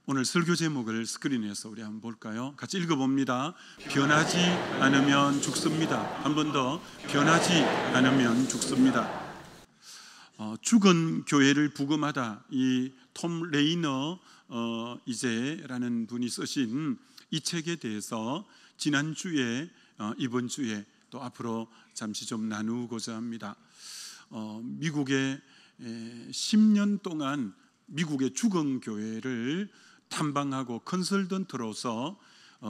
오늘 설교 제목을 스크린에서 우리 한번 볼까요? 같이 읽어봅니다. 변하지 않으면 죽습니다. 한 번 더. 변하지 않으면 죽습니다. 죽은 교회를 부금하다. 이 톰 레이너 이제라는 분이 쓰신 이 책에 대해서 지난주에 이번 주에 또 앞으로 잠시 좀 나누고자 합니다. 미국에 10년 동안 미국의 죽은 교회를 탐방하고 컨설턴트로서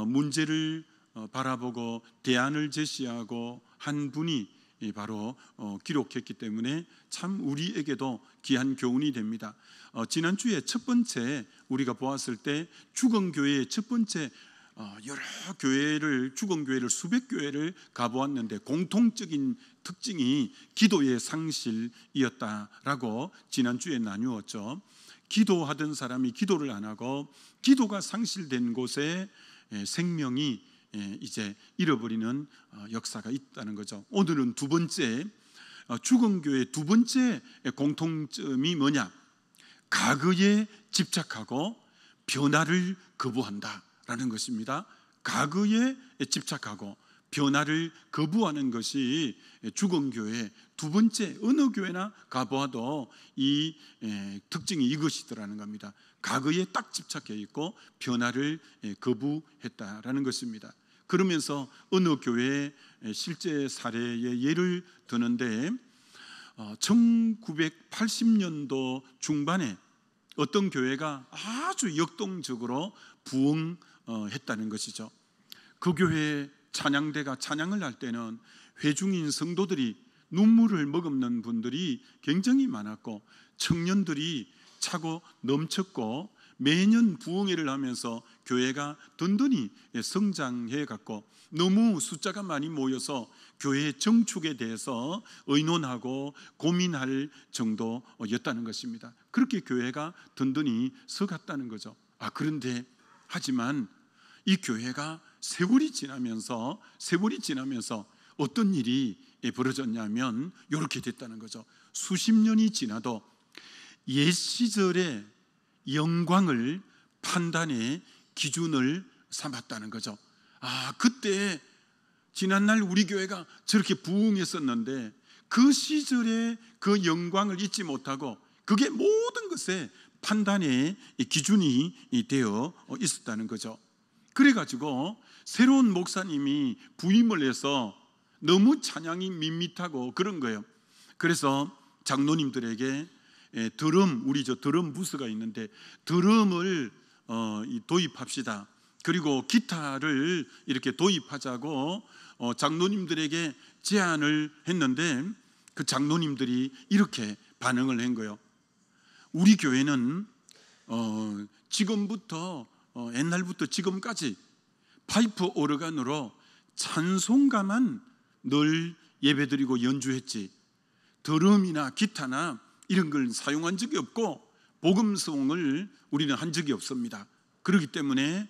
문제를 바라보고 대안을 제시하고 한 분이 바로 기록했기 때문에 참 우리에게도 귀한 교훈이 됩니다. 지난주에 첫 번째 우리가 보았을 때 죽은 교회의 첫 번째 여러 교회를, 죽은 교회를 수백 교회를 가보았는데 공통적인 특징이 기도의 상실이었다라고 지난주에 나누었죠. 기도하던 사람이 기도를 안 하고 기도가 상실된 곳에 생명이 이제 잃어버리는 역사가 있다는 거죠. 오늘은 두 번째, 죽은 교회의 두 번째 공통점이 뭐냐? 과거에 집착하고 변화를 거부한다라는 것입니다. 과거에 집착하고 변화를 거부하는 것이 죽은 교회 두 번째, 어느 교회나 가보아도 이 특징이 이것이더라는 겁니다. 과거에 딱 집착해 있고 변화를 거부했다라는 것입니다. 그러면서 어느 교회의 실제 사례의 예를 드는데 1980년도 중반에 어떤 교회가 아주 역동적으로 부흥했다는 것이죠. 그 교회의 찬양대가 찬양을 할 때는 회중인 성도들이 눈물을 머금는 분들이 굉장히 많았고 청년들이 차고 넘쳤고 매년 부흥회를 하면서 교회가 든든히 성장해 갔고 너무 숫자가 많이 모여서 교회 정축에 대해서 의논하고 고민할 정도였다는 것입니다. 그렇게 교회가 든든히 서갔다는 거죠. 그런데 하지만 이 교회가 세월이 지나면서 어떤 일이 벌어졌냐면 이렇게 됐다는 거죠. 수십 년이 지나도 옛 시절의 영광을 판단의 기준을 삼았다는 거죠. 그때 지난날 우리 교회가 저렇게 부흥했었는데 그 시절의 그 영광을 잊지 못하고 그게 모든 것에 판단의 기준이 되어 있었다는 거죠. 그래가지고 새로운 목사님이 부임을 해서 너무 찬양이 밋밋하고 그런 거예요. 그래서 장로님들에게 우리 드럼 부스가 있는데 드럼을 도입합시다. 그리고 기타를 이렇게 도입하자고 장로님들에게 제안을 했는데 그 장로님들이 이렇게 반응을 한 거예요. 우리 교회는 지금부터 옛날부터 지금까지 파이프 오르간으로 찬송가만 늘 예배드리고 연주했지 드럼이나 기타나 이런 걸 사용한 적이 없고 복음송을 우리는 한 적이 없습니다. 그렇기 때문에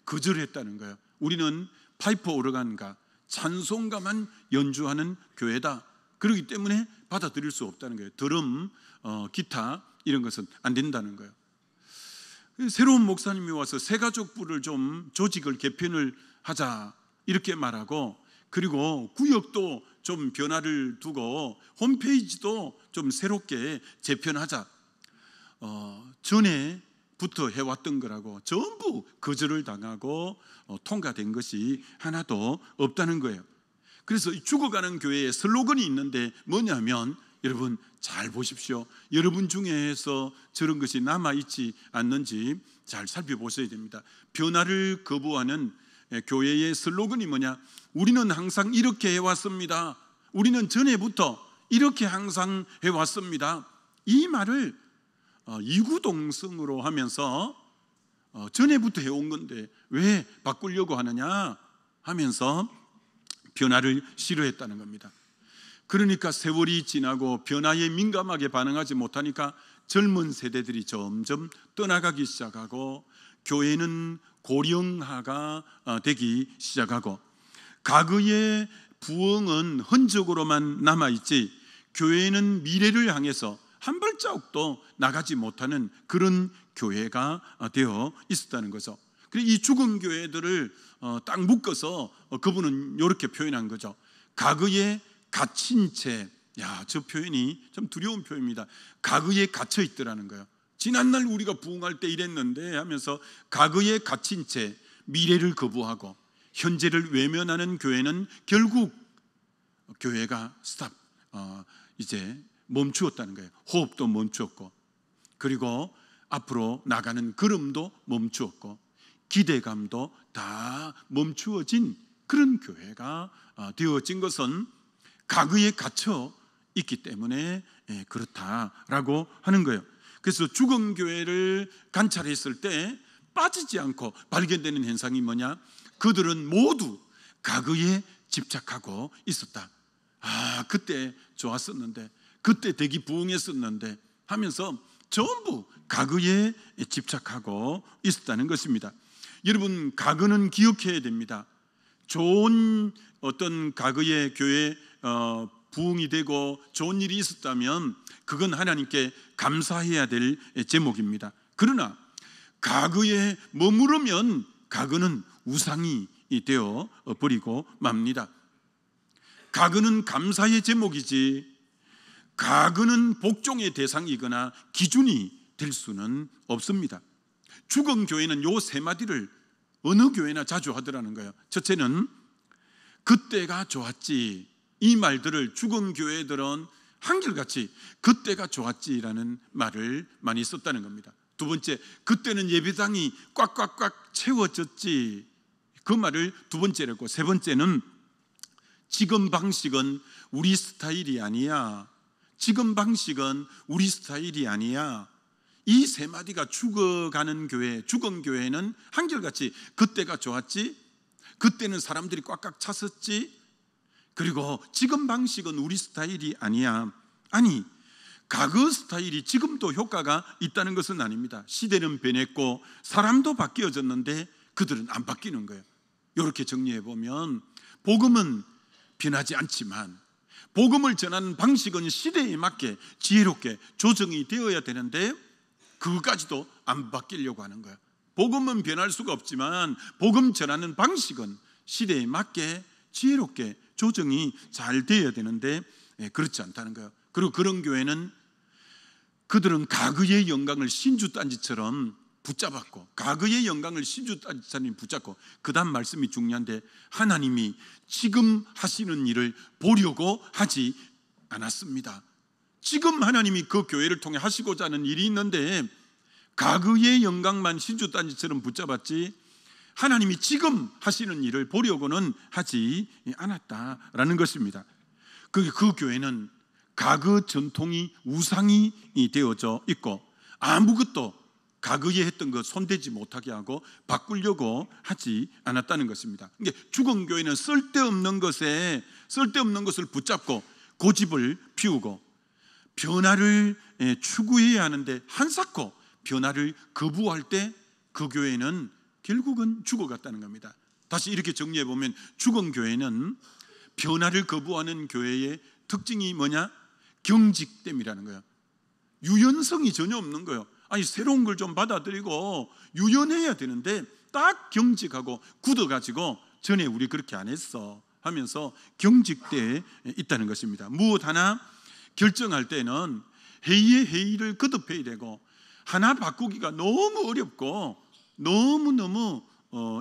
거절했다는 거예요. 우리는 파이프 오르간과 찬송가만 연주하는 교회다. 그렇기 때문에 받아들일 수 없다는 거예요. 드럼, 기타 이런 것은 안 된다는 거예요. 새로운 목사님이 와서 새가족부를 좀 조직을 개편을 하자 이렇게 말하고 그리고 구역도 좀 변화를 두고 홈페이지도 좀 새롭게 재편하자. 전에부터 해왔던 거라고 전부 거절을 당하고 통과된 것이 하나도 없다는 거예요. 그래서 죽어가는 교회에 슬로건이 있는데 뭐냐면 여러분 잘 보십시오. 여러분 중에서 저런 것이 남아있지 않는지 잘 살펴보셔야 됩니다. 변화를 거부하는 교회의 슬로건이 뭐냐? 우리는 항상 이렇게 해왔습니다. 우리는 전에부터 이렇게 항상 해왔습니다. 이 말을 이구동성으로 하면서 전에부터 해온 건데 왜 바꾸려고 하느냐 하면서 변화를 싫어했다는 겁니다. 그러니까 세월이 지나고 변화에 민감하게 반응하지 못하니까 젊은 세대들이 점점 떠나가기 시작하고 교회는 고령화가 되기 시작하고 과거의 부흥은 흔적으로만 남아있지 교회는 미래를 향해서 한 발자국도 나가지 못하는 그런 교회가 되어 있었다는 거죠. 그리고 이 죽은 교회들을 딱 묶어서 그분은 이렇게 표현한 거죠. 가그에 갇힌 채. 야, 저 표현이 좀 두려운 표현입니다. 가그에 갇혀 있더라는 거예요. 지난날 우리가 부흥할 때 이랬는데 하면서 가그에 갇힌 채 미래를 거부하고 현재를 외면하는 교회는 결국 교회가 이제 멈추었다는 거예요. 호흡도 멈추었고, 그리고 앞으로 나가는 걸음도 멈추었고, 기대감도 다 멈추어진 그런 교회가 되어진 것은 가그에 갇혀 있기 때문에 그렇다라고 하는 거예요. 그래서 죽은 교회를 관찰했을 때 빠지지 않고 발견되는 현상이 뭐냐? 그들은 모두 가그에 집착하고 있었다. 그때 좋았었는데, 그때 되게 부흥했었는데 하면서 전부 가그에 집착하고 있었다는 것입니다. 여러분, 가그는 기억해야 됩니다. 좋은 어떤 가그의 교회 부흥이 되고 좋은 일이 있었다면 그건 하나님께 감사해야 될 제목입니다. 그러나 가그에 머무르면 가그는 우상이 되어 버리고 맙니다. 가그는 감사의 제목이지 가그는 복종의 대상이거나 기준이 될 수는 없습니다. 죽은 교회는 요 세 마디를 어느 교회나 자주 하더라는 거예요. 첫째는 그때가 좋았지. 이 말들을 죽은 교회들은 한결같이 그때가 좋았지라는 말을 많이 썼다는 겁니다. 두 번째, 그때는 예배당이 꽉꽉꽉 채워졌지. 그 말을 두 번째로 했고, 세 번째는 지금 방식은 우리 스타일이 아니야. 지금 방식은 우리 스타일이 아니야. 이 세 마디가 죽어가는 교회, 죽은 교회는 한결같이 그때가 좋았지, 그때는 사람들이 꽉꽉 찼었지, 그리고 지금 방식은 우리 스타일이 아니야. 아니, 과거 스타일이 지금도 효과가 있다는 것은 아닙니다. 시대는 변했고 사람도 바뀌어졌는데 그들은 안 바뀌는 거예요. 이렇게 정리해 보면 복음은 변하지 않지만 복음을 전하는 방식은 시대에 맞게 지혜롭게 조정이 되어야 되는데 그것까지도 안 바뀌려고 하는 거예요. 복음은 변할 수가 없지만 복음 전하는 방식은 시대에 맞게 지혜롭게 조정이 잘 되어야 되는데 그렇지 않다는 거예요. 그리고 그런 교회는 그들은 과거의 영광을 신주단지처럼 붙잡았고, 과거의 영광을 신주단지처럼 붙잡고, 그 다음 말씀이 중요한데 하나님이 지금 하시는 일을 보려고 하지 않았습니다. 지금 하나님이 그 교회를 통해 하시고자 하는 일이 있는데 과거의 영광만 신주단지처럼 붙잡았지 하나님이 지금 하시는 일을 보려고는 하지 않았다라는 것입니다. 그 교회는 과거 전통이 우상이 되어져 있고 아무것도 과거에 했던 것 손대지 못하게 하고 바꾸려고 하지 않았다는 것입니다. 그러니까 죽은 교회는 쓸데없는 것을 붙잡고 고집을 피우고 변화를 추구해야 하는데 한사코 변화를 거부할 때 그 교회는 결국은 죽어갔다는 겁니다. 다시 이렇게 정리해 보면 죽은 교회는 변화를 거부하는 교회의 특징이 뭐냐? 경직됨이라는 거예요. 유연성이 전혀 없는 거예요. 아니 새로운 걸 좀 받아들이고 유연해야 되는데 딱 경직하고 굳어가지고 전에 우리 그렇게 안 했어 하면서 경직돼 있다는 것입니다. 무엇 하나 결정할 때는 회의의 회의를 거듭해야 되고 하나 바꾸기가 너무 어렵고 너무너무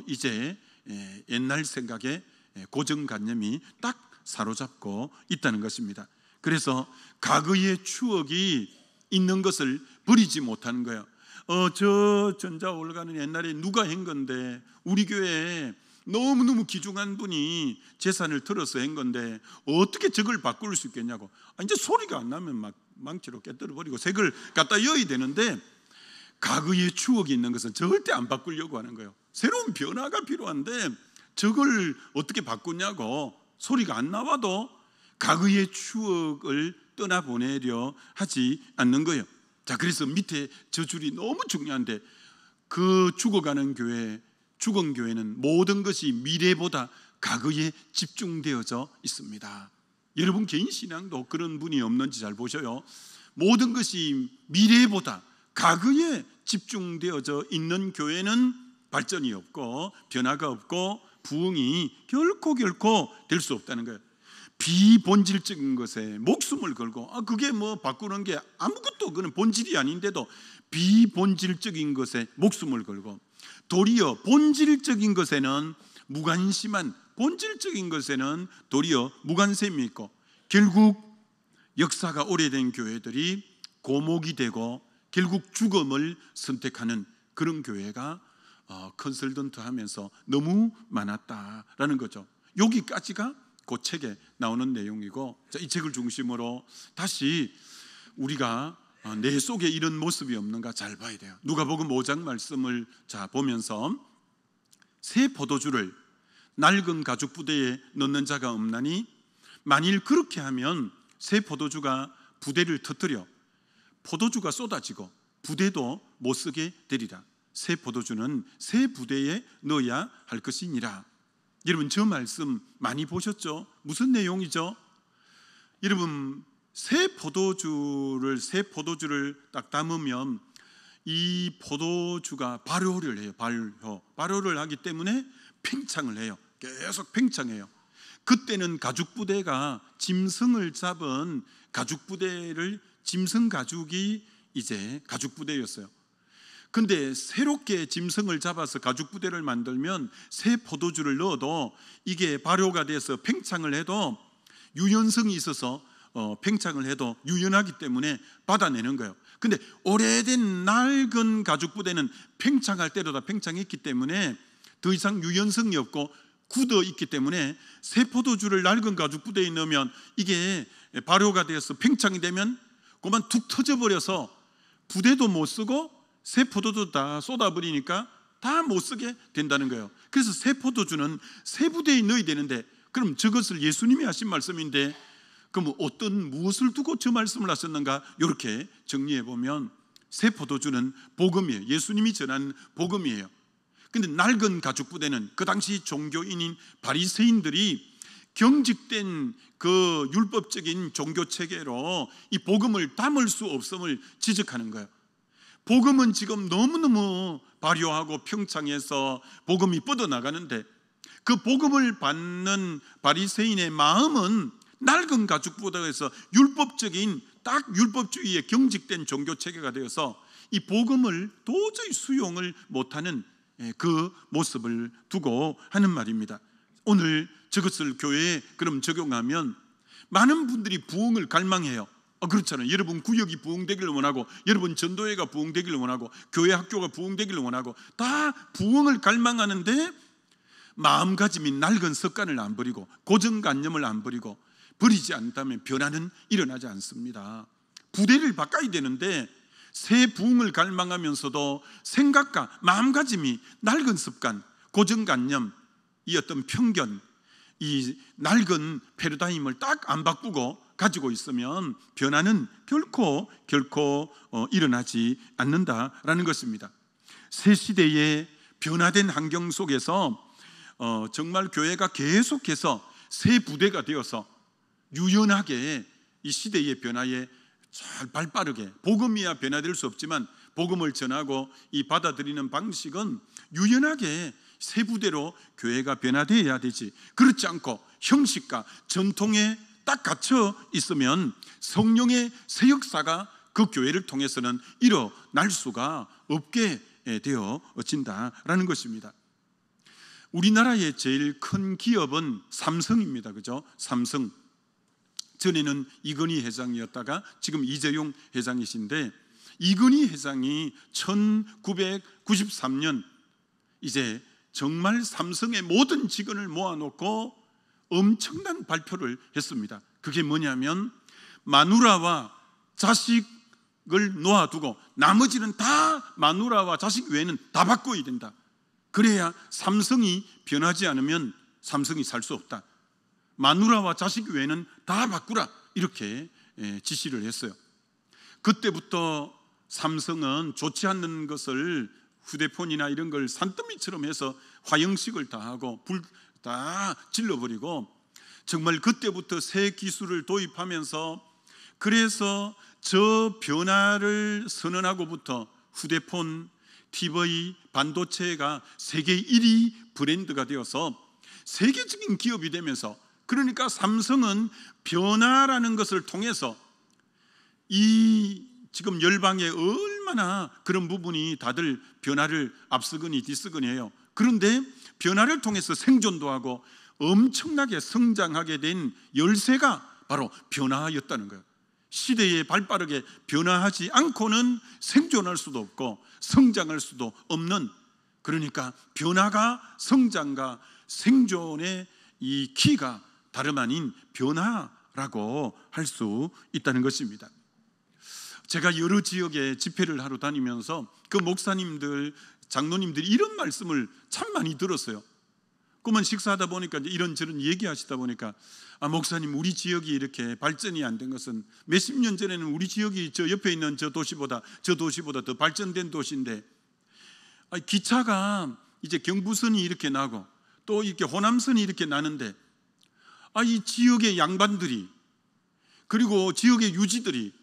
이제 옛날 생각에 고정관념이 딱 사로잡고 있다는 것입니다. 그래서 과거의 추억이 있는 것을 버리지 못하는 거예요. 저 전자올가는 옛날에 누가 한 건데 우리 교회에 너무너무 귀중한 분이 재산을 털어서 한 건데 어떻게 저걸 바꿀 수 있겠냐고. 이제 소리가 안 나면 막 망치로 깨뜨려 버리고 새 걸 갖다 여야 되는데 과거의 추억이 있는 것은 절대 안 바꾸려고 하는 거예요. 새로운 변화가 필요한데 저걸 어떻게 바꾸냐고 소리가 안 나와도 과거의 추억을 떠나보내려 하지 않는 거예요. 자, 그래서 밑에 저 줄이 너무 중요한데 그 죽어가는 교회, 죽은 교회는 모든 것이 미래보다 과거에 집중되어져 있습니다. 여러분 개인 신앙도 그런 분이 없는지 잘 보셔요. 모든 것이 미래보다 과거에 집중되어져 있는 교회는 발전이 없고 변화가 없고 부흥이 결코 될 수 없다는 거예요. 비본질적인 것에 목숨을 걸고 그게 뭐 바꾸는 게 아무것도 그는 본질이 아닌데도 비본질적인 것에 목숨을 걸고 도리어 본질적인 것에는 무관심한 본질적인 것에는 도리어 무관심이 있고 결국 역사가 오래된 교회들이 고목이 되고 결국 죽음을 선택하는 그런 교회가 컨설턴트하면서 너무 많았다라는 거죠. 여기까지가 그 책에 나오는 내용이고, 이 책을 중심으로 다시 우리가 내 속에 이런 모습이 없는가 잘 봐야 돼요. 누가복음 5장 말씀을 보면서 새 포도주를 낡은 가죽 부대에 넣는 자가 없나니 만일 그렇게 하면 새 포도주가 부대를 터뜨려 포도주가 쏟아지고 부대도 못 쓰게 되리라. 새 포도주는 새 부대에 넣어야 할 것이니라. 여러분 저 말씀 많이 보셨죠? 무슨 내용이죠? 여러분 새 포도주를 딱 담으면 이 포도주가 발효를 해요. 발효를 하기 때문에 팽창을 해요. 계속 팽창해요. 그때는 가죽 부대가 짐승을 잡은 가죽 부대를 짐승 가죽이 이제 가죽 부대였어요. 근데 새롭게 짐승을 잡아서 가죽 부대를 만들면 새 포도주를 넣어도 이게 발효가 돼서 팽창을 해도 유연성이 있어서 팽창을 해도 유연하기 때문에 받아내는 거예요. 근데 오래된 낡은 가죽 부대는 팽창할 때도 다 팽창했기 때문에 더 이상 유연성이 없고 굳어 있기 때문에 새 포도주를 낡은 가죽 부대에 넣으면 이게 발효가 돼서 팽창이 되면 그만 툭 터져버려서 부대도 못 쓰고 새 포도주 다 쏟아버리니까 다 못 쓰게 된다는 거예요. 그래서 새 포도주는 새 부대에 넣어야 되는데, 그럼 저것을 예수님이 하신 말씀인데 그럼 무엇을 두고 저 말씀을 하셨는가? 이렇게 정리해 보면 새 포도주는 복음이에요. 예수님이 전한 복음이에요. 근데 낡은 가죽 부대는 그 당시 종교인인 바리새인들이 경직된 그 율법적인 종교 체계로 이 복음을 담을 수 없음을 지적하는 거예요. 복음은 지금 너무너무 발효하고 평창해서 복음이 뻗어나가는데 그 복음을 받는 바리새인의 마음은 낡은 가죽부대에서 율법적인 딱 율법주의에 경직된 종교 체계가 되어서 이 복음을 도저히 수용을 못하는 그 모습을 두고 하는 말입니다. 오늘 저것을 교회에 그럼 적용하면 많은 분들이 부흥을 갈망해요. 그렇잖아요. 여러분 구역이 부흥되기를 원하고, 여러분 전도회가 부흥되기를 원하고, 교회 학교가 부흥되기를 원하고, 다 부흥을 갈망하는데 마음가짐이 낡은 습관을 안 버리고 고정관념을 안 버리고 버리지 않다면 변화는 일어나지 않습니다. 부대를 바꿔야 되는데 새 부흥을 갈망하면서도 생각과 마음가짐이 낡은 습관, 고정관념, 이 어떤 편견, 이 낡은 패러다임을 딱 안 바꾸고 가지고 있으면 변화는 결코 일어나지 않는다라는 것입니다. 새 시대의 변화된 환경 속에서 정말 교회가 계속해서 새 부대가 되어서 유연하게 이 시대의 변화에 잘 발빠르게, 복음이야 변화될 수 없지만 복음을 전하고 이 받아들이는 방식은 유연하게 새 부대로 교회가 변화되어야 되지, 그렇지 않고 형식과 전통에 딱 갇혀 있으면 성령의 새 역사가 그 교회를 통해서는 일어날 수가 없게 되어진다라는 것입니다. 우리나라의 제일 큰 기업은 삼성입니다. 그죠? 삼성. 전에는 이건희 회장이었다가 지금 이재용 회장이신데, 이건희 회장이 1993년 이제 정말 삼성의 모든 직원을 모아놓고 엄청난 발표를 했습니다. 그게 뭐냐면 마누라와 자식을 놓아두고 나머지는 다 마누라와 자식 외에는 다 바꿔야 된다. 그래야 삼성이 변하지 않으면 삼성이 살 수 없다. 마누라와 자식 외에는 다 바꾸라, 이렇게 지시를 했어요. 그때부터 삼성은 좋지 않는 것을 휴대폰이나 이런 걸 산더미처럼 해서 화형식을 다 하고 불 다 질러버리고, 정말 그때부터 새 기술을 도입하면서, 그래서 저 변화를 선언하고부터 휴대폰, TV, 반도체가 세계 1위 브랜드가 되어서 세계적인 기업이 되면서, 그러니까 삼성은 변화라는 것을 통해서 이 지금 열방에 얼마나 그런 부분이 다들 변화를 앞서거니 뒤서거니 해요. 그런데 변화를 통해서 생존도 하고 엄청나게 성장하게 된 열쇠가 바로 변화였다는 거예요. 시대에 발빠르게 변화하지 않고는 생존할 수도 없고 성장할 수도 없는, 그러니까 변화가 성장과 생존의 이 키가 다름 아닌 변화라고 할 수 있다는 것입니다. 제가 여러 지역에 집회를 하러 다니면서 그 목사님들, 장로님들이 이런 말씀을 참 많이 들었어요. 그러면 식사하다 보니까 이런저런 얘기하시다 보니까, 목사님, 우리 지역이 이렇게 발전이 안 된 것은 몇십 년 전에는 우리 지역이 저 옆에 있는 저 도시보다 더 발전된 도시인데, 기차가 이제 경부선이 이렇게 나고 또 이렇게 호남선이 이렇게 나는데, 이 지역의 양반들이, 그리고 지역의 유지들이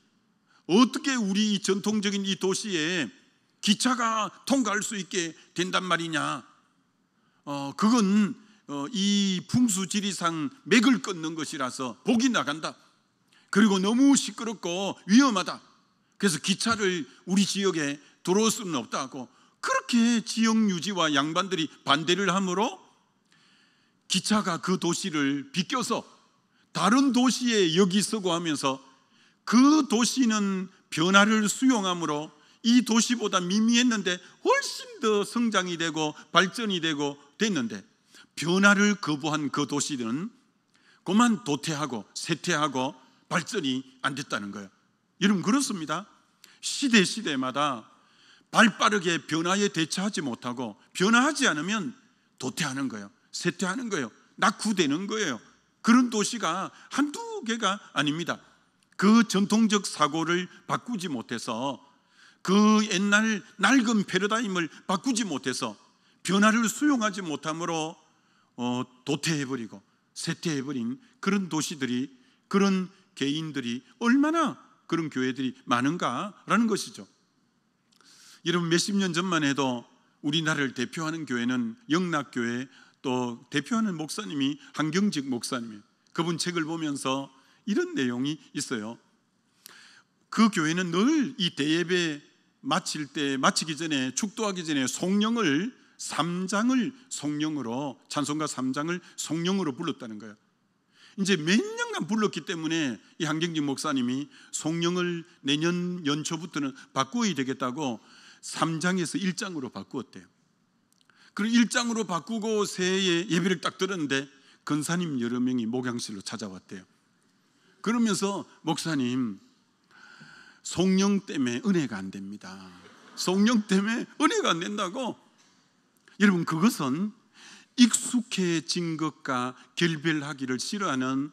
어떻게 우리 전통적인 이 도시에 기차가 통과할 수 있게 된단 말이냐. 그건 이 풍수지리상 맥을 끊는 것이라서 복이 나간다. 그리고 너무 시끄럽고 위험하다. 그래서 기차를 우리 지역에 들어올 수는 없다고, 그렇게 지역 유지와 양반들이 반대를 하므로 기차가 그 도시를 비껴서 다른 도시에 역이 서고 하면서 그 도시는 변화를 수용함으로 이 도시보다 미미했는데 훨씬 더 성장이 되고 발전이 되고 됐는데, 변화를 거부한 그 도시는 그만 도태하고 쇠퇴하고 발전이 안 됐다는 거예요. 여러분, 그렇습니다. 시대마다 발빠르게 변화에 대처하지 못하고 변화하지 않으면 도태하는 거예요. 쇠퇴하는 거예요. 낙후되는 거예요. 그런 도시가 한두 개가 아닙니다. 그 전통적 사고를 바꾸지 못해서, 그 옛날 낡은 패러다임을 바꾸지 못해서 변화를 수용하지 못함으로 도태해버리고 쇠퇴해버린 그런 도시들이, 그런 개인들이 얼마나, 그런 교회들이 많은가라는 것이죠. 여러분, 몇십 년 전만 해도 우리나라를 대표하는 교회는 영락교회, 또 대표하는 목사님이 한경직 목사님이에요. 그분 책을 보면서 이런 내용이 있어요. 그 교회는 늘 이 대예배 마치기 전에, 축도하기 전에 성령을 3장을 성령으로, 찬송가 3장을 성령으로 불렀다는 거예요. 이제 몇 년간 불렀기 때문에 이 한경직 목사님이 성령을 내년 연초부터는 바꾸어야 되겠다고 3장에서 1장으로 바꾸었대요. 그리고 1장으로 바꾸고 새해에 예배를 딱 들었는데 권사님 여러 명이 목양실로 찾아왔대요. 그러면서, 목사님, 성령 때문에 은혜가 안 됩니다. 성령 때문에 은혜가 안 된다고. 여러분, 그것은 익숙해진 것과 결별하기를 싫어하는,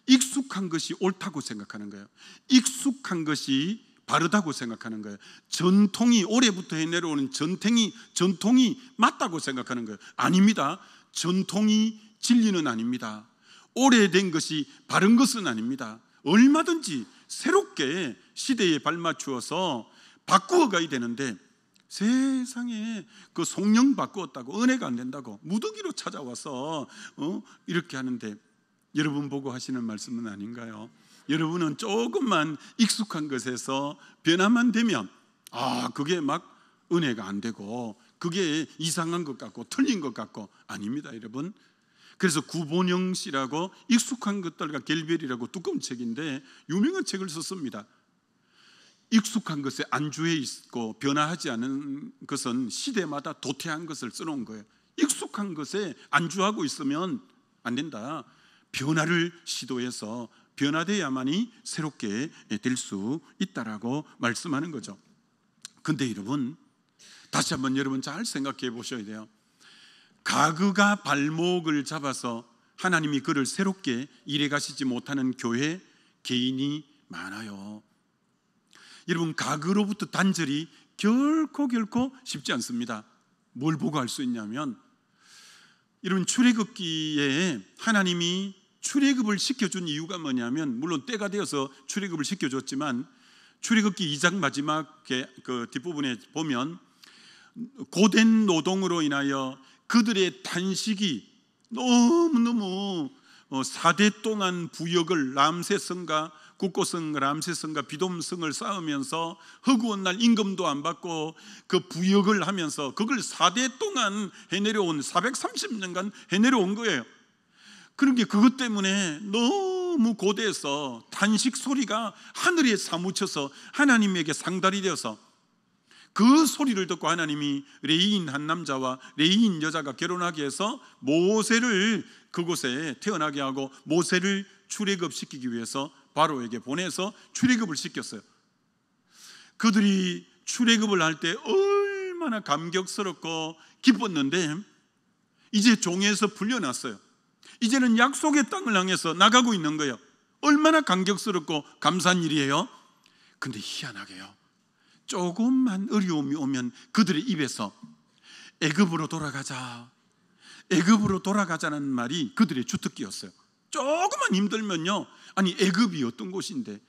익숙한 것이 옳다고 생각하는 거예요. 익숙한 것이 바르다고 생각하는 거예요. 전통이, 오래부터 해내려오는 전통이 맞다고 생각하는 거예요. 아닙니다. 전통이 진리는 아닙니다. 오래된 것이 바른 것은 아닙니다. 얼마든지 새롭게 시대에 발맞추어서 바꾸어 가야 되는데, 세상에 그 성령 바꾸었다고 은혜가 안 된다고 무더기로 찾아와서 이렇게 하는데, 여러분 보고 하시는 말씀은 아닌가요? 여러분은 조금만 익숙한 것에서 변화만 되면 그게 막 은혜가 안 되고 그게 이상한 것 같고 틀린 것 같고, 아닙니다, 여러분. 그래서 구본영 씨라고 익숙한 것들과 결별이라고 두꺼운 책인데 유명한 책을 썼습니다. 익숙한 것에 안주해 있고 변화하지 않은 것은 시대마다 도태한 것을 써놓은 거예요. 익숙한 것에 안주하고 있으면 안 된다. 변화를 시도해서 변화돼야만이 새롭게 될 수 있다라고 말씀하는 거죠. 근데 여러분, 다시 한번 여러분 잘 생각해 보셔야 돼요. 가그가 발목을 잡아서 하나님이 그를 새롭게 일해 가시지 못하는 교회, 개인이 많아요. 여러분, 가그로부터 단절이 결코 쉽지 않습니다. 뭘 보고 할 수 있냐면, 여러분, 출애굽기에 하나님이 출애굽을 시켜준 이유가 뭐냐면, 물론 때가 되어서 출애굽을 시켜줬지만 출애굽기 2장 마지막 그 뒷부분에 보면 고된 노동으로 인하여 그들의 탄식이 너무너무 4대 동안 부역을 람세성과 국고성 람세성과 비돔성을 쌓으면서 허구한 날 임금도 안 받고 그 부역을 하면서 그걸 4대 동안 해내려온 430년간 해내려온 거예요. 그런데 그것 때문에 너무 고대해서 탄식 소리가 하늘에 사무쳐서 하나님에게 상달이 되어서 그 소리를 듣고 하나님이 레위인 한 남자와 레위인 여자가 결혼하게 해서 모세를 그곳에 태어나게 하고 모세를 출애굽시키기 위해서 바로에게 보내서 출애굽을 시켰어요. 그들이 출애굽을 할 때 얼마나 감격스럽고 기뻤는데 이제 종에서 풀려났어요. 이제는 약속의 땅을 향해서 나가고 있는 거예요. 얼마나 감격스럽고 감사한 일이에요. 근데 희한하게요, 조금만 어려움이 오면 그들의 입에서 애굽으로 돌아가자, 애굽으로 돌아가자는 말이 그들의 주특기였어요. 조금만 힘들면요, 아니 애굽이 어떤 곳인데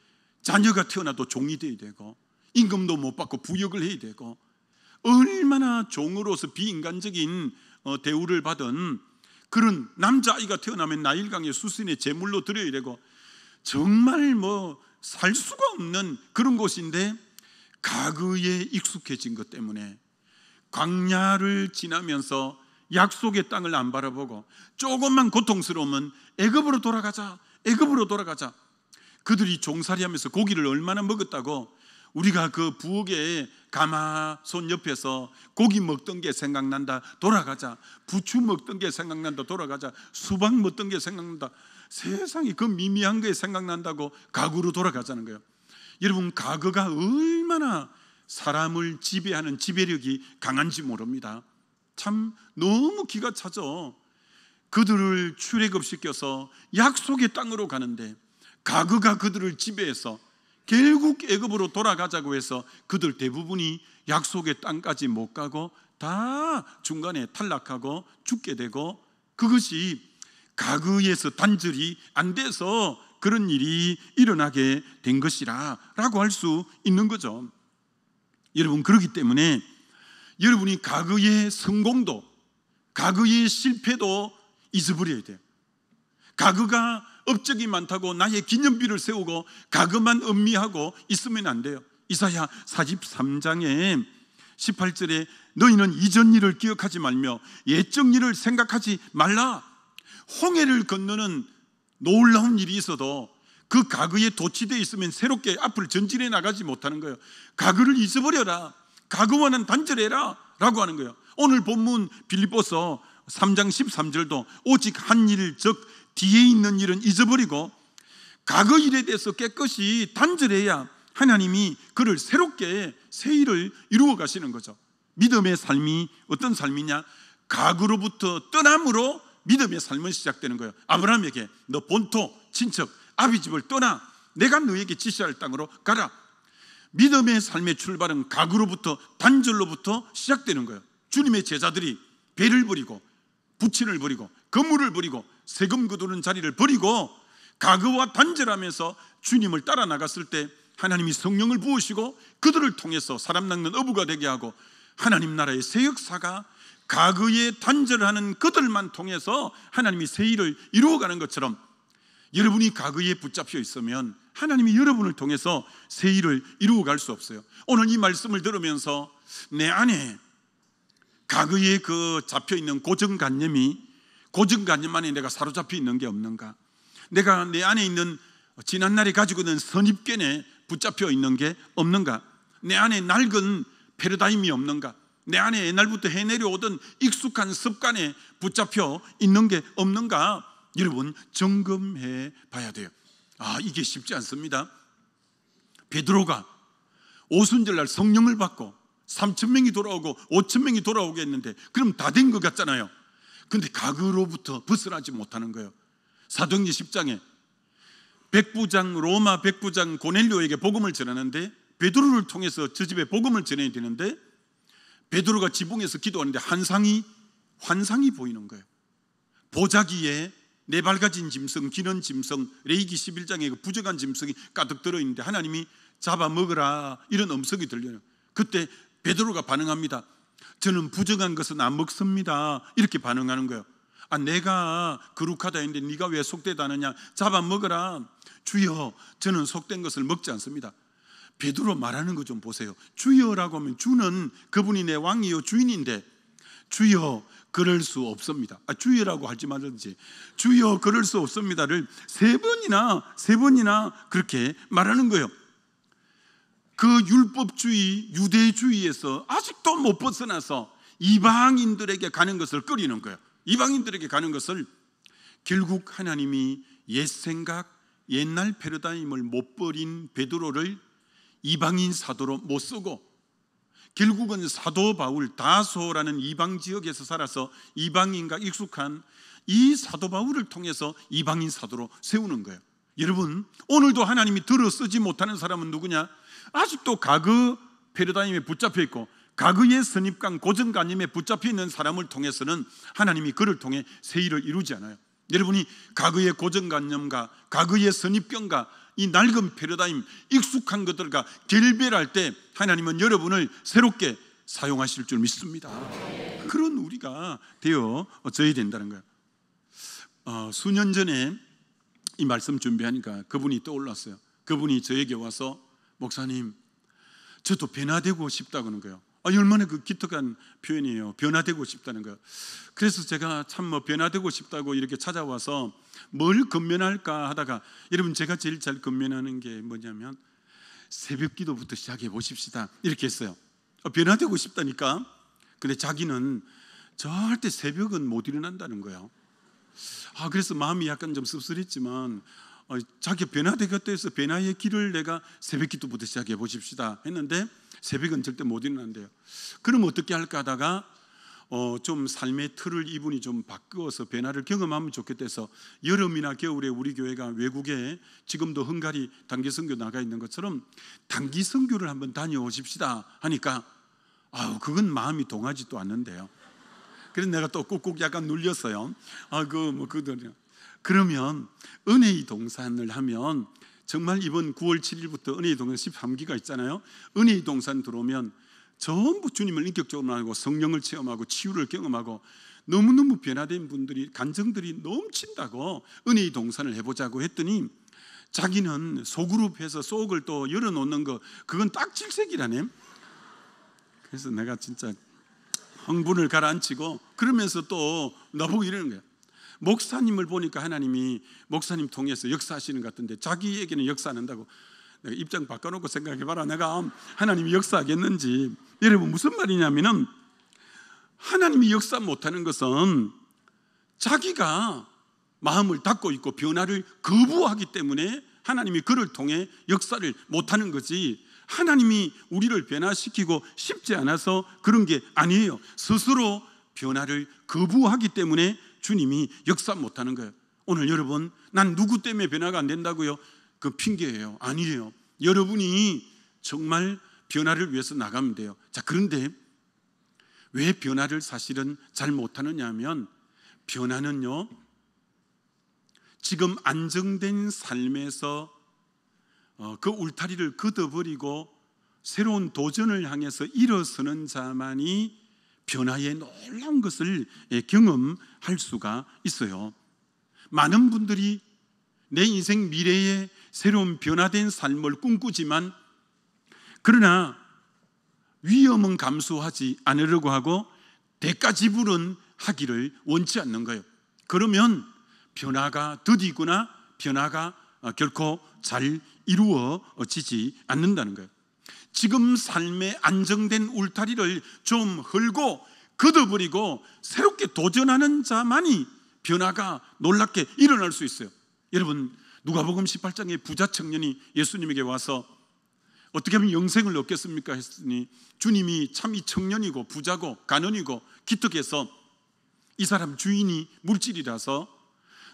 자녀가 태어나도 종이 돼야 되고 임금도 못 받고 부역을 해야 되고 얼마나 종으로서 비인간적인 대우를 받은 그런 남자아이가 태어나면 나일강의 수순에 제물로 드려야 되고 정말 살 수가 없는 그런 곳인데 가그에 익숙해진 것 때문에 광야를 지나면서 약속의 땅을 안 바라보고 조금만 고통스러우면 애굽으로 돌아가자, 애굽으로 돌아가자. 그들이 종살이하면서 고기를 얼마나 먹었다고 우리가 그 부엌에 가마손 옆에서 고기 먹던 게 생각난다, 돌아가자. 부추 먹던 게 생각난다, 돌아가자. 수박 먹던 게 생각난다. 세상에 그 미미한 게 생각난다고 가구로 돌아가자는 거예요. 여러분, 가그가 얼마나 사람을 지배하는 지배력이 강한지 모릅니다. 참 너무 기가 차죠. 그들을 출애굽시켜서 약속의 땅으로 가는데 가그가 그들을 지배해서 결국 애굽으로 돌아가자고 해서 그들 대부분이 약속의 땅까지 못 가고 다 중간에 탈락하고 죽게 되고, 그것이 가그에서 단절이 안 돼서 그런 일이 일어나게 된 것이라 라고 할 수 있는 거죠. 여러분, 그렇기 때문에 여러분이 가그의 성공도 가그의 실패도 잊어버려야 돼요. 가그가 업적이 많다고 나의 기념비를 세우고 가그만 음미하고 있으면 안 돼요. 이사야 43장에 18절에 너희는 이전 일을 기억하지 말며 옛적 일을 생각하지 말라. 홍해를 건너는 놀라운 일이 있어도 그 가그에 도취되어 있으면 새롭게 앞을 전진해 나가지 못하는 거예요. 가그를 잊어버려라, 가그와는 단절해라 라고 하는 거예요. 오늘 본문 빌립보서 3장 13절도 오직 한 일, 즉 뒤에 있는 일은 잊어버리고 과거 일에 대해서 깨끗이 단절해야 하나님이 그를 새롭게 새 일을 이루어 가시는 거죠. 믿음의 삶이 어떤 삶이냐? 과거로부터 떠남으로 믿음의 삶은 시작되는 거예요. 아브라함에게 너 본토, 친척, 아비 집을 떠나 내가 너에게 지시할 땅으로 가라. 믿음의 삶의 출발은 과거로부터 단절로부터 시작되는 거예요. 주님의 제자들이 배를 버리고 부친을 버리고 건물을 버리고 세금 거두는 자리를 버리고 과거와 단절하면서 주님을 따라 나갔을 때 하나님이 성령을 부으시고 그들을 통해서 사람 낚는 어부가 되게 하고 하나님 나라의 새 역사가 과거에 단절하는 그들만 통해서 하나님이 새 일을 이루어가는 것처럼 여러분이 과거에 붙잡혀 있으면 하나님이 여러분을 통해서 새 일을 이루어갈 수 없어요. 오늘 이 말씀을 들으면서 내 안에 과거에 그 잡혀있는 고정관념이, 고정관념 안에 내가 사로잡혀 있는 게 없는가? 내가 내 안에 있는 지난날에 가지고 있는 선입견에 붙잡혀 있는 게 없는가? 내 안에 낡은 패러다임이 없는가? 내 안에 옛날부터 해내려오던 익숙한 습관에 붙잡혀 있는 게 없는가? 여러분, 점검해 봐야 돼요. 이게 쉽지 않습니다. 베드로가 오순절날 성령을 받고 3,000명이 돌아오고 5,000명이 돌아오게 했는데 그럼 다 된 것 같잖아요. 근데 과거로부터 벗어나지 못하는 거예요. 사도행전 10장에 백부장, 로마 백부장 고넬료에게 복음을 전하는데 베드로를 통해서 저 집에 복음을 전해야 되는데 베드로가 지붕에서 기도하는데 환상이 보이는 거예요. 보자기에 네발가진 짐승, 기는 짐승, 레위기 11장에 그 부정한 짐승이 가득 들어있는데 하나님이 잡아먹으라 이런 음성이 들려요. 그때 베드로가 반응합니다. 저는 부정한 것은 안 먹습니다. 이렇게 반응하는 거예요. 내가 거룩하다 했는데 네가 왜 속되다 하느냐. 잡아먹으라. 주여, 저는 속된 것을 먹지 않습니다. 베드로 말하는 거 좀 보세요. 주여라고 하면 주는 그분이 내 왕이요 주인인데, 주여 그럴 수 없습니다. 주여라고 할지 말든지 주여 그럴 수 없습니다를 세 번이나 그렇게 말하는 거예요. 그 율법주의, 유대주의에서 아직도 못 벗어나서 이방인들에게 가는 것을 꺼리는 거예요. 이방인들에게 가는 것을. 결국 하나님이 옛 생각, 옛날 패러다임을 못 버린 베드로를 이방인 사도로 못 쓰고, 결국은 사도 바울, 다소라는 이방 지역에서 살아서 이방인과 익숙한 이 사도 바울을 통해서 이방인 사도로 세우는 거예요. 여러분, 오늘도 하나님이 들어 쓰지 못하는 사람은 누구냐? 아직도 과거 패러다임에 붙잡혀 있고 과거의 선입관, 고정관념에 붙잡혀 있는 사람을 통해서는 하나님이 그를 통해 새 일을 이루지 않아요. 여러분이 과거의 고정관념과 과거의 선입견과 이 낡은 패러다임, 익숙한 것들과 결별할 때 하나님은 여러분을 새롭게 사용하실 줄 믿습니다. 그런 우리가 되어져야 된다는 거예요. 수년 전에 이 말씀 준비하니까 그분이 떠올랐어요. 그분이 저에게 와서, 목사님, 저도 변화되고 싶다고 하는 거예요. 얼마나 그 기특한 표현이에요. 변화되고 싶다는 거예요. 그래서 제가 참 변화되고 싶다고 이렇게 찾아와서 뭘 건면할까 하다가, 여러분 제가 제일 잘 건면하는 게 뭐냐면 새벽 기도부터 시작해 보십시다 이렇게 했어요. 변화되고 싶다니까. 근데 자기는 절대 새벽은 못 일어난다는 거예요. 그래서 마음이 약간 좀 씁쓸했지만 자기 변화되겠다 해서 변화의 길을 내가 새벽 기도부터 시작해 보십시다 했는데 새벽은 절대 못 일어난대요. 그럼 어떻게 할까 하다가 좀 삶의 틀을 이분이 좀 바꾸어서 변화를 경험하면 좋겠다 해서 여름이나 겨울에 우리 교회가 외국에 지금도 헝가리 단기 선교 나가 있는 것처럼 단기 선교를 한번 다녀오십시다 하니까 그건 마음이 동하지도 않는데요. 그래서 내가 또 꾹꾹 약간 눌렸어요. 그러면 은혜의 동산을 하면 정말 이번 9월 7일부터 은혜의 동산 13기가 있잖아요. 은혜의 동산 들어오면 전부 주님을 인격적으로 만나고 성령을 체험하고 치유를 경험하고 너무너무 변화된 분들이, 감정들이 넘친다고 은혜의 동산을 해보자고 했더니 자기는 소그룹해서 속을 또 열어놓는 거, 그건 딱 질색이라네. 그래서 내가 진짜 흥분을 가라앉히고, 그러면서 또 나보고 이러는 거야. 목사님을 보니까 하나님이 목사님 통해서 역사하시는 것 같은데 자기에게는 역사 안 한다고. 내가 입장 바꿔놓고 생각해봐라. 내가 하나님이 역사하겠는지. 여러분 무슨 말이냐면은, 하나님이 역사 못하는 것은 자기가 마음을 닫고 있고 변화를 거부하기 때문에 하나님이 그를 통해 역사를 못하는 거지, 하나님이 우리를 변화시키고 싶지 않아서 그런 게 아니에요. 스스로 변화를 거부하기 때문에 주님이 역사 못하는 거예요. 오늘 여러분, 난 누구 때문에 변화가 안 된다고요? 그 핑계예요. 아니에요. 여러분이 정말 변화를 위해서 나가면 돼요. 자, 그런데 왜 변화를 사실은 잘 못하느냐 하면, 변화는요, 지금 안정된 삶에서 그 울타리를 걷어버리고 새로운 도전을 향해서 일어서는 자만이 변화의 놀라운 것을 경험할 수가 있어요. 많은 분들이 내 인생 미래에 새로운 변화된 삶을 꿈꾸지만, 그러나 위험은 감수하지 않으려고 하고 대가 지불은 하기를 원치 않는 거예요. 그러면 변화가 더디거나 변화가 결코 잘 이루어지지 않는다는 거예요. 지금 삶의 안정된 울타리를 좀 헐고 걷어버리고 새롭게 도전하는 자만이 변화가 놀랍게 일어날 수 있어요. 여러분, 누가복음 18장에 부자 청년이 예수님에게 와서 어떻게 하면 영생을 얻겠습니까 했으니, 주님이 참 이 청년이고 부자고 가난이고 기특해서 이 사람 주인이 물질이라서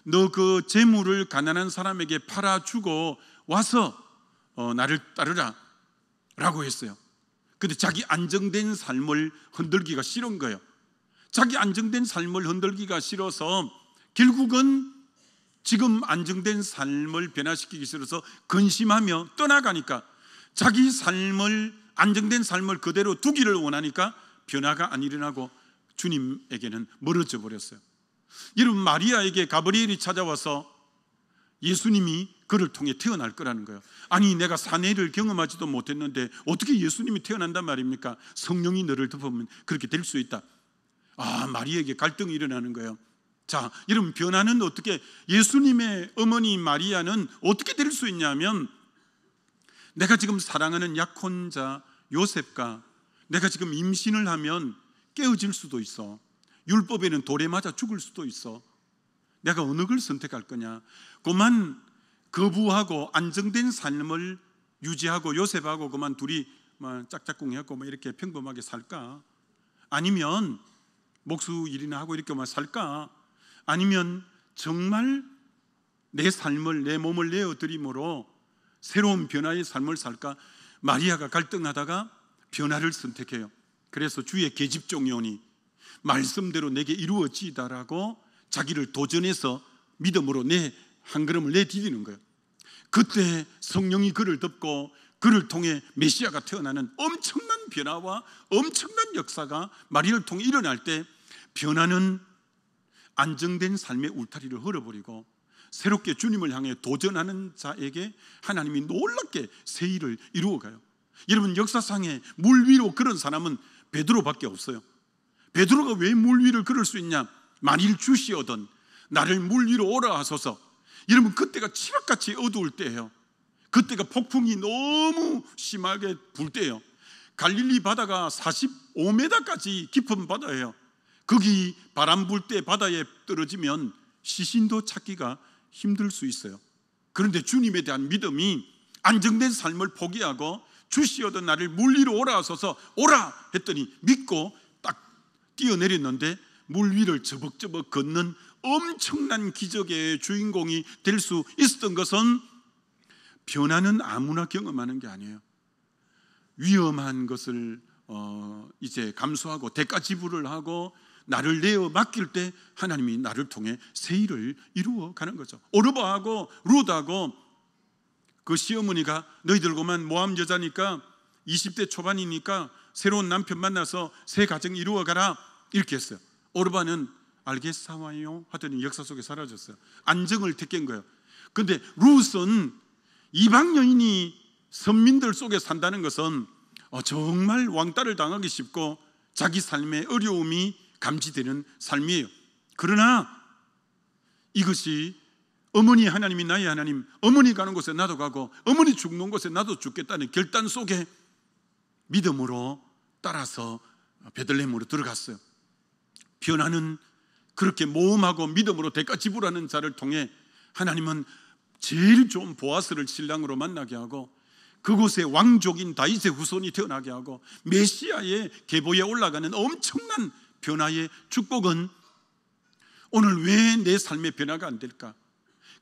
너 그 재물을 가난한 사람에게 팔아주고 와서 나를 따르라 라고 했어요. 근데 자기 안정된 삶을 흔들기가 싫은 거예요. 자기 안정된 삶을 흔들기가 싫어서 결국은 지금 안정된 삶을 변화시키기 싫어서 근심하며 떠나가니까 자기 삶을, 안정된 삶을 그대로 두기를 원하니까 변화가 안 일어나고 주님에게는 멀어져 버렸어요. 여러분, 마리아에게 가브리엘이 찾아와서 예수님이 그를 통해 태어날 거라는 거예요. 아니, 내가 사내를 경험하지도 못했는데 어떻게 예수님이 태어난단 말입니까? 성령이 너를 덮으면 그렇게 될 수 있다. 마리아에게 갈등이 일어나는 거예요. 자, 여러분, 변화는 어떻게, 예수님의 어머니 마리아는 어떻게 될 수 있냐면, 내가 지금 사랑하는 약혼자 요셉과 내가 지금 임신을 하면 깨어질 수도 있어. 율법에는 돌에 맞아 죽을 수도 있어. 내가 어느 걸 선택할 거냐? 그만 거부하고 안정된 삶을 유지하고 요셉하고 그만 둘이 짝짝꿍해갖고 이렇게 평범하게 살까? 아니면 목수 일이나 하고 이렇게만 살까? 아니면 정말 내 삶을, 내 몸을 내어드림으로 새로운 변화의 삶을 살까? 마리아가 갈등하다가 변화를 선택해요. 그래서 주의 계집종이 오니 말씀대로 내게 이루어지이다라고 자기를 도전해서 믿음으로 한 걸음을 내디디는 거예요. 그때 성령이 그를 덮고 그를 통해 메시아가 태어나는 엄청난 변화와 엄청난 역사가 마리아를 통해 일어날 때, 변화는 안정된 삶의 울타리를 헐어버리고 새롭게 주님을 향해 도전하는 자에게 하나님이 놀랍게 새 일을 이루어가요. 여러분, 역사상에 물 위로 그런 사람은 베드로밖에 없어요. 베드로가 왜 물 위를 걸을 수 있냐? 만일 주시오던 나를 물 위로 오라 하소서. 여러분, 그때가 칠흑같이 어두울 때예요. 그때가 폭풍이 너무 심하게 불 때예요. 갈릴리 바다가 45m까지 깊은 바다예요. 거기 바람 불 때 바다에 떨어지면 시신도 찾기가 힘들 수 있어요. 그런데 주님에 대한 믿음이 안정된 삶을 포기하고 주시오던 나를 물 위로 오라 하소서, 오라 했더니 믿고 딱 뛰어내렸는데 물 위를 저벅저벅 걷는 엄청난 기적의 주인공이 될 수 있었던 것은, 변화는 아무나 경험하는 게 아니에요. 위험한 것을 이제 감수하고 대가 지불을 하고 나를 내어 맡길 때 하나님이 나를 통해 새 일을 이루어 가는 거죠. 오르바하고 룻하고 그 시어머니가 너희들 그만 모함 여자니까 20대 초반이니까 새로운 남편 만나서 새 가정 이루어 가라 이렇게 했어요. 오르바는 알겠사와요 하더니 역사 속에 사라졌어요. 안정을 택한 거예요. 근데 룻은 이방 여인이 선민들 속에 산다는 것은 정말 왕따를 당하기 쉽고 자기 삶의 어려움이 감지되는 삶이에요. 그러나 이것이 어머니 하나님이 나의 하나님, 어머니 가는 곳에 나도 가고 어머니 죽는 곳에 나도 죽겠다는 결단 속에 믿음으로 따라서 베들레헴으로 들어갔어요. 변화는 그렇게 모험하고 믿음으로 대가 지불하는 자를 통해 하나님은 제일 좋은 보아스를 신랑으로 만나게 하고 그곳에 왕족인 다윗의 후손이 태어나게 하고 메시아의 계보에 올라가는 엄청난 변화의 축복은, 오늘 왜 내 삶의 변화가 안 될까?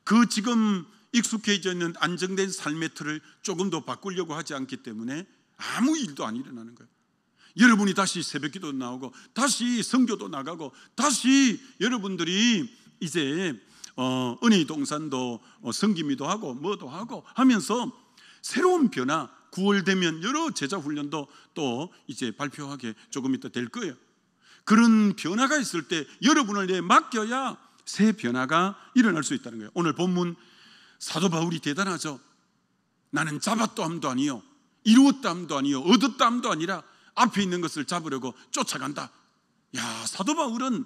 그 지금 익숙해져 있는 안정된 삶의 틀을 조금 더 바꾸려고 하지 않기 때문에 아무 일도 안 일어나는 거예요. 여러분이 다시 새벽기도 나오고 다시 선교도 나가고 다시 여러분들이 이제 은혜의 동산도 섬기미도 하고 뭐도 하고 하면서 새로운 변화, 9월 되면 여러 제자 훈련도 또 이제 발표하게 조금 이따 될 거예요. 그런 변화가 있을 때 여러분을 내에 맡겨야 새 변화가 일어날 수 있다는 거예요. 오늘 본문 사도 바울이 대단하죠. 나는 잡았다 함도 아니요, 이루었다 함도 아니요, 얻었다 함도 아니라 앞에 있는 것을 잡으려고 쫓아간다. 야, 사도 바울은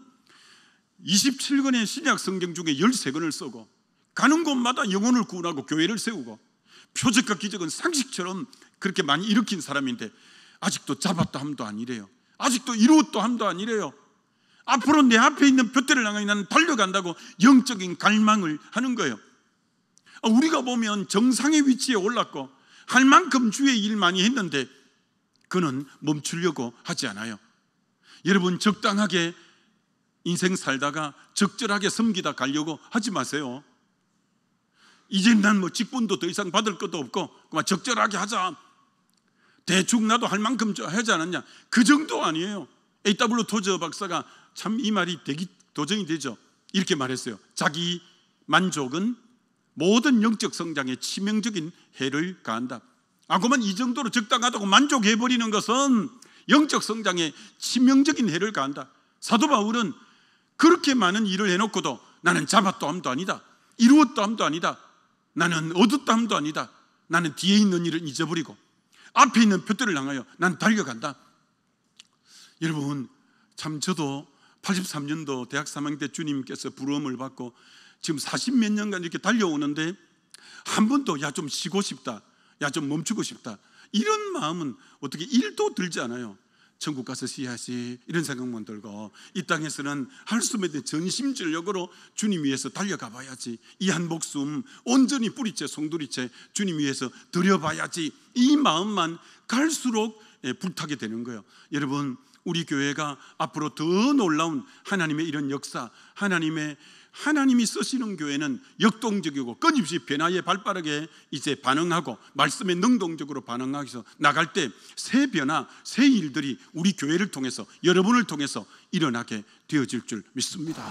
27권의 신약 성경 중에 13권을 쓰고 가는 곳마다 영혼을 구원하고 교회를 세우고 표적과 기적은 상식처럼 그렇게 많이 일으킨 사람인데 아직도 잡았다 함도 아니래요. 아직도 이루었다 함도 아니래요. 앞으로 내 앞에 있는 둯대를 향해 나는 달려간다고 영적인 갈망을 하는 거예요. 우리가 보면 정상의 위치에 올랐고 할 만큼 주의 일 많이 했는데 그는 멈추려고 하지 않아요. 여러분, 적당하게 인생 살다가 적절하게 섬기다 가려고 하지 마세요. 이제 난 뭐 직분도 더 이상 받을 것도 없고 그만 적절하게 하자, 대충 나도 할 만큼 하지 않았냐, 그 정도 아니에요. A.W. 토저 박사가 참 이 말이 도전이 되죠. 이렇게 말했어요. 자기 만족은 모든 영적 성장에 치명적인 해를 가한다. 그만 이 정도로 적당하다고 만족해버리는 것은 영적 성장에 치명적인 해를 가한다. 사도 바울은 그렇게 많은 일을 해놓고도 나는 잡았다 함도 아니다, 이루었다 함도 아니다, 나는 얻었다 함도 아니다, 나는 뒤에 있는 일을 잊어버리고 앞에 있는 표대를 향하여 난 달려간다. 여러분, 참 저도 83년도 대학 3학년 때 주님께서 부름을 받고 지금 40몇 년간 이렇게 달려오는데 한 번도 야 좀 쉬고 싶다, 야 좀 멈추고 싶다, 이런 마음은 어떻게 1도 들지 않아요. 천국 가서 쉬어야지 이런 생각만 들고, 이 땅에서는 할 수 없는 전심전력으로 주님 위해서 달려가 봐야지, 이 한 목숨 온전히 뿌리채 송두리채 주님 위해서 드려봐야지, 이 마음만 갈수록 불타게 되는 거예요. 여러분, 우리 교회가 앞으로 더 놀라운 하나님의 이런 역사, 하나님이 쓰시는 교회는 역동적이고 끊임없이 변화에 발빠르게 이제 반응하고 말씀에 능동적으로 반응하기서 나갈 때 새 변화, 새 일들이 우리 교회를 통해서, 여러분을 통해서 일어나게 되어질 줄 믿습니다.